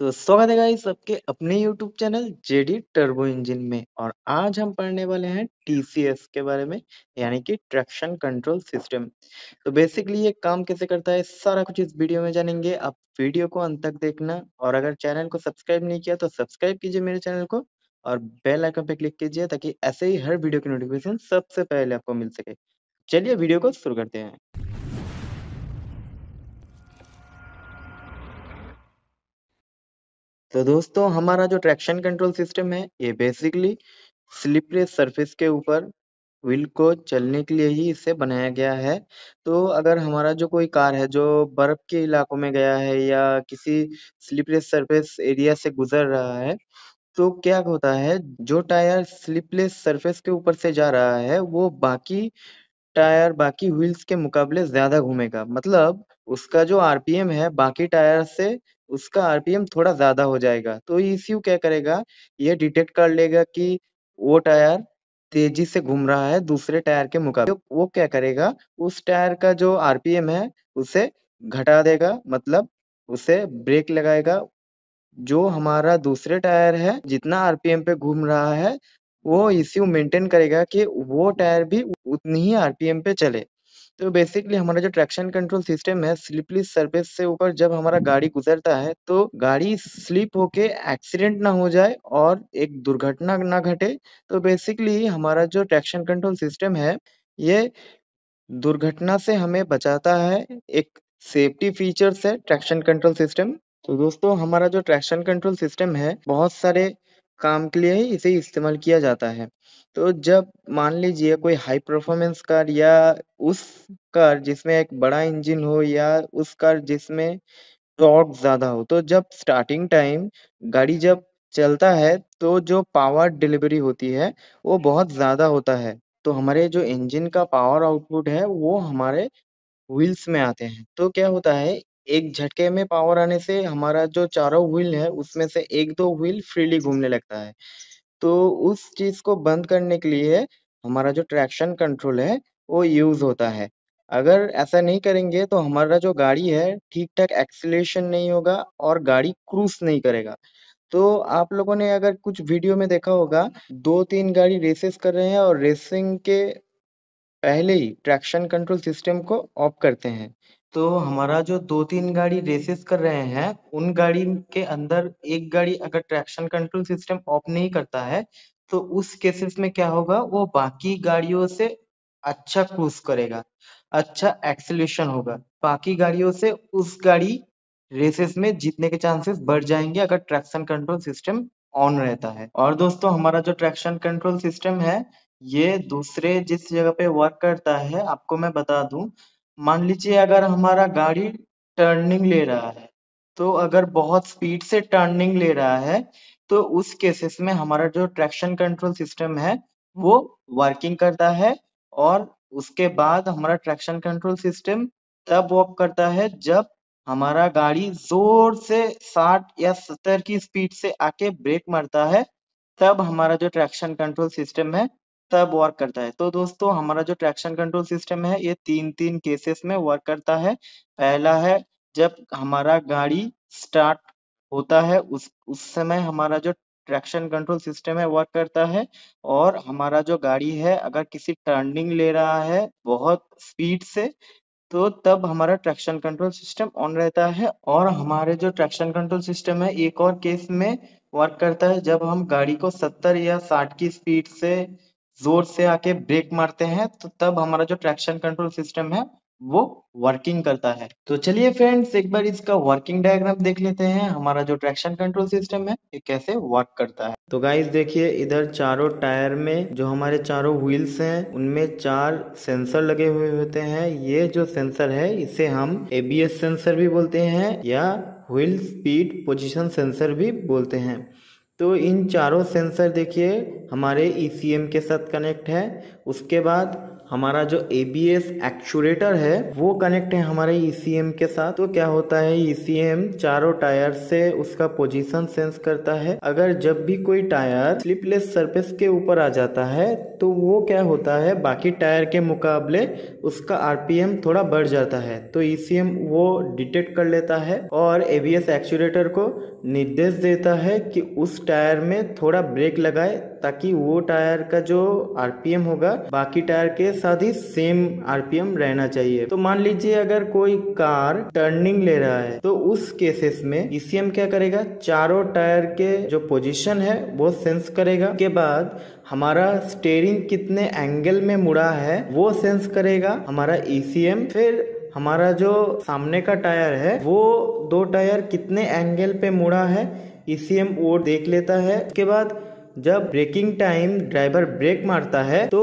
तो स्वागत है गाइस सबके अपने YouTube channel JD turbo engine में। और आज हम पढ़ने वाले हैं टीसीएस के बारे में, यानी कि ट्रैक्शन कंट्रोल सिस्टम। तो बेसिकली ये काम कैसे करता है सारा कुछ इस वीडियो में जानेंगे। आप वीडियो को अंत तक देखना, और अगर चैनल को सब्सक्राइब नहीं किया तो सब्सक्राइब कीजिए मेरे चैनल को और बेल आइकन पे क्लिक कीजिए ताकि ऐसे ही हर वीडियो की नोटिफिकेशन सबसे पहले आपको मिल सके। चलिए वीडियो को शुरू करते हैं। तो दोस्तों हमारा जो ट्रैक्शन कंट्रोल सिस्टम है ये बेसिकली स्लिपरी सरफेस के ऊपर व्हील को चलने के लिए ही इसे बनाया गया है। तो अगर हमारा जो कोई कार है जो बर्फ के इलाकों में गया है या किसी स्लिपरी सरफेस एरिया से गुजर रहा है, तो क्या होता है, जो टायर स्लिपलेस सरफेस के ऊपर से जा रहा है वो बाकी टायर बाकी व्हील्स के मुकाबले ज़्यादा घूमेगा। मतलब उसका जो आरपीएम है बाकी टायर से उसका आरपीएम थोड़ा ज़्यादा हो जाएगा। तो ईसीयू क्या करेगा, ये डिटेक्ट कर लेगा कि वो टायर तेज़ी से घूम रहा है दूसरे टायर के मुकाबले। तो वो क्या करेगा, उस टायर का जो आरपीएम है उसे घटा देगा, मतलब उसे ब्रेक लगाएगा। जो हमारा दूसरे टायर है जितना आरपीएम पे घूम रहा है, वो ईसीयू मेंटेन करेगा कि वो टायर भी उतनी ही आरपीएम पे चले। तो बेसिकली हमारा जो ट्रैक्शन कंट्रोल सिस्टम है, स्लिपरी सरफेस से ऊपर जब हमारा गाड़ी गुजरता है तो गाड़ी स्लिप होके एक्सीडेंट ना हो जाए और एक दुर्घटना ना घटे। तो बेसिकली हमारा जो ट्रैक्शन कंट्रोल सिस्टम है ये दुर्घटना से हमें बचाता है। एक सेफ्टी फीचर्स है ट्रैक्शन कंट्रोल सिस्टम। तो दोस्तों हमारा जो ट्रैक्शन कंट्रोल सिस्टम है बहुत सारे काम के लिए ही इसे इस्तेमाल किया जाता है। तो जब मान लीजिए कोई हाई परफॉर्मेंस कार या उस कार जिसमें एक बड़ा इंजन हो या उस कार जिसमें टॉर्क ज़्यादा हो, तो जब स्टार्टिंग टाइम गाड़ी जब चलता है तो जो पावर डिलीवरी होती है वो बहुत ज़्यादा होता है। तो हमारे जो इंजन का पावर आउटपुट है वो हमारे व्हील्स में आते हैं। तो क्या होता है, एक झटके में पावर आने से हमारा जो चारों व्हील है उसमें से 1-2 व्हील फ्रीली घूमने लगता है। तो उस चीज़ को बंद करने के लिए हमारा जो ट्रैक्शन कंट्रोल है वो यूज़ होता है। अगर ऐसा नहीं करेंगे तो हमारा जो गाड़ी है ठीक-ठाक एक्सेलरेशन नहीं होगा और गाड़ी क्रूज़ नहीं करेगा। तो आप लोगों ने अगर कुछ वीडियो में देखा होगा, 2-3 गाड़ी रेसेस कर रहे हैं और रेसिंग के पहले ही ट्रैक्शन कंट्रोल सिस्टम को ऑफ करते हैं। तो हमारा जो 2-3 गाड़ी रेसेस कर रहे हैं, उन गाड़ी के अंदर एक गाड़ी अगर ट्रैक्शन कंट्रोल सिस्टम ऑफ नहीं करता है, तो उस केसेस में क्या होगा, वो बाकी गाड़ियों से अच्छा क्रूज़ करेगा, अच्छा एक्सेलरेशन होगा। बाकी गाड़ियों से उस गाड़ी रेसेस में जीतने के चांसेस बढ़ जाएँगे अगर ट्रैक्शन कंट्रोल सिस्टम ऑन रहता है। और दोस्तों हमारा जो ट्रैक्शन कंट्रोल सिस्टम है ये दूसरे जिस जगह पे वर्क करता है आपको मैं बता दूं। मान लीजिए अगर हमारा गाड़ी टर्निंग ले रहा है, तो अगर बहुत स्पीड से टर्निंग ले रहा है तो उस केसेस में हमारा जो ट्रैक्शन कंट्रोल सिस्टम है वो वर्किंग करता है। और उसके बाद हमारा ट्रैक्शन कंट्रोल सिस्टम तब वर्क करता है जब हमारा गाड़ी जोर से 60 या 70 की स्पीड से आके ब्रेक मारता है, तब हमारा जो ट्रैक्शन कंट्रोल सिस्टम है तब वर्क करता है। तो दोस्तों हमारा जो ट्रैक्शन कंट्रोल सिस्टम है ये 3-3 केसेस में वर्क करता है। पहला है जब हमारा गाड़ी स्टार्ट होता है उस समय हमारा जो ट्रैक्शन कंट्रोल सिस्टम है वर्क करता है। और हमारा जो गाड़ी है अगर किसी टर्निंग ले रहा है बहुत स्पीड से, तो तब हमारा ट्रैक्शन कंट्रोल सिस्टम ऑन रहता है। और हमारे जो ट्रैक्शन कंट्रोल सिस्टम है एक और केस में वर्क करता है जब हम गाड़ी को 70 या 60 की स्पीड से जोर से आके ब्रेक मारते हैं, तो तब हमारा जो ट्रैक्शन कंट्रोल सिस्टम है वो वर्किंग करता है। तो चलिए फ्रेंड्स एक बार इसका वर्किंग डायग्राम देख लेते हैं, हमारा जो ट्रैक्शन कंट्रोल सिस्टम है ये कैसे वर्क करता है। तो गाइस देखिए इधर चारों टायर में जो हमारे चारों व्हील्स हैं उनमें 4 सेंसर लगे हुए होते हैं। ये जो सेंसर है इसे हम एबीएस सेंसर भी बोलते हैं या व्हील स्पीड पोजीशन सेंसर भी बोलते हैं। तो इन चारों सेंसर देखिए हमारे ईसीएम के साथ कनेक्ट है। उसके बाद हमारा जो एबीएस एक्चुएटर है वो कनेक्ट है हमारे ईसीएम के साथ। तो क्या होता है, ईसीएम चारों टायर से उसका पोजीशन सेंस करता है। अगर जब भी कोई टायर स्लिपलेस सरफेस के ऊपर आ जाता है तो वो क्या होता है, बाकी टायर के मुकाबले उसका आरपीएम थोड़ा बढ़ जाता है। तो ईसीएम वो डिटेक्ट कर लेता है और एबीएस एक्चुएटर को निर्देश देता है कि उस टायर में थोड़ा ब्रेक लगाए, ताकि वो टायर का जो आरपीएम होगा बाकी टायर के साथ ही सेम आरपीएम रहना चाहिए। तो मान लीजिए अगर कोई कार टर्निंग ले रहा है तो उस केसेस में ईसीएम क्या करेगा, चारों टायर के जो पोजीशन है वो सेंस करेगा। के बाद हमारा स्टेयरिंग कितने एंगल में मुड़ा है वो सेंस करेगा हमारा ईसीएम। फिर हमारा जो सामने का टायर है वो दो टायर कितने एंगल पे मुड़ा है ईसीएम वो देख लेता है। उसके बाद जब ब्रेकिंग टाइम ड्राइवर ब्रेक मारता है तो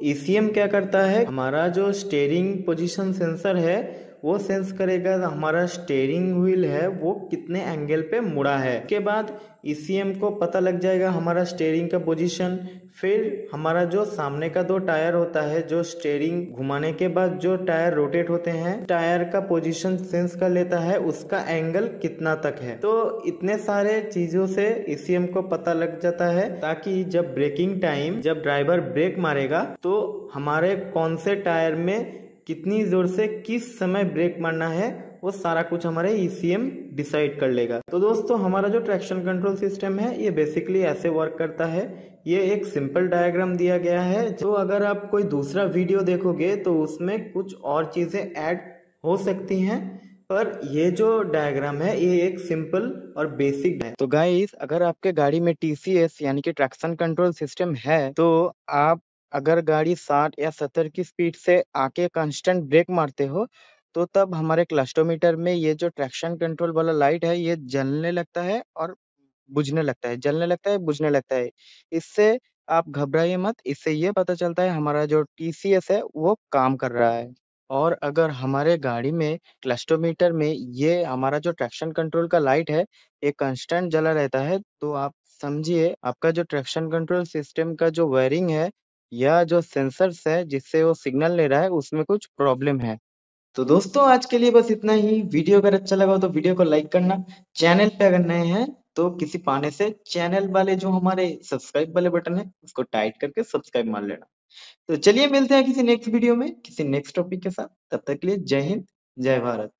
ईसीएम क्या करता है, हमारा जो स्टेयरिंग पोजीशन सेंसर है वो सेंस करेगा हमारा स्टेयरिंग व्हील है वो कितने एंगल पे मुड़ा है। के बाद ईसीएम को पता लग जाएगा हमारा स्टेयरिंग का पोजीशन। फिर हमारा जो सामने का दो टायर होता है, जो स्टेयरिंग घुमाने के बाद जो टायर रोटेट होते हैं, टायर का पोजीशन सेंस कर लेता है उसका एंगल कितना तक है। तो इतने सारे चीजों से ईसीएम को पता लग जाता है, ताकि जब ब्रेकिंग टाइम जब ड्राइवर ब्रेक मारेगा तो हमारे कौन से टायर में कितनी जोर से किस समय ब्रेक मारना है वो सारा कुछ हमारे ईसीएम डिसाइड कर लेगा। तो दोस्तों हमारा जो ट्रैक्शन कंट्रोल सिस्टम है ये बेसिकली ऐसे वर्क करता है। ये एक सिंपल डायग्राम दिया गया है, जो अगर आप कोई दूसरा वीडियो देखोगे तो उसमें कुछ और चीजें ऐड हो सकती हैं, पर ये जो डायग्राम है ये एक सिंपल और बेसिक है। तो गाइस अगर आपके गाड़ी में टीसीएस यानी कि ट्रैक्शन कंट्रोल सिस्टम है तो आप अगर गाड़ी 60 या 70 की स्पीड से आके कांस्टेंट ब्रेक मारते हो तो तब हमारे क्लस्टोमीटर में ये जो ट्रैक्शन कंट्रोल वाला लाइट है ये जलने लगता है और बुझने लगता है, जलने लगता है, बुझने लगता है। इससे आप घबराइए मत, इससे ये पता चलता है हमारा जो टीसीएस है वो काम कर रहा है। और अगर हमारे गाड़ी में क्लस्टोमीटर में ये हमारा जो ट्रैक्शन कंट्रोल का लाइट है ये कांस्टेंट जला रहता है तो आप समझिए आपका जो ट्रैक्शन कंट्रोल सिस्टम का जो वायरिंग है या जो सेंसर्स है जिससे वो सिग्नल ले रहा है उसमें कुछ प्रॉब्लम है। तो दोस्तों आज के लिए बस इतना ही। वीडियो अगर अच्छा लगा हो तो वीडियो को लाइक करना, चैनल पे अगर नए हैं तो किसी पाने से चैनल वाले जो हमारे सब्सक्राइब वाले बटन है उसको टाइट करके सब्सक्राइब मार लेना। तो चलिए मिलते हैं किसी नेक्स्ट वीडियो में किसी नेक्स्ट टॉपिक के साथ। तब तक के लिए जय हिंद, जय भारत।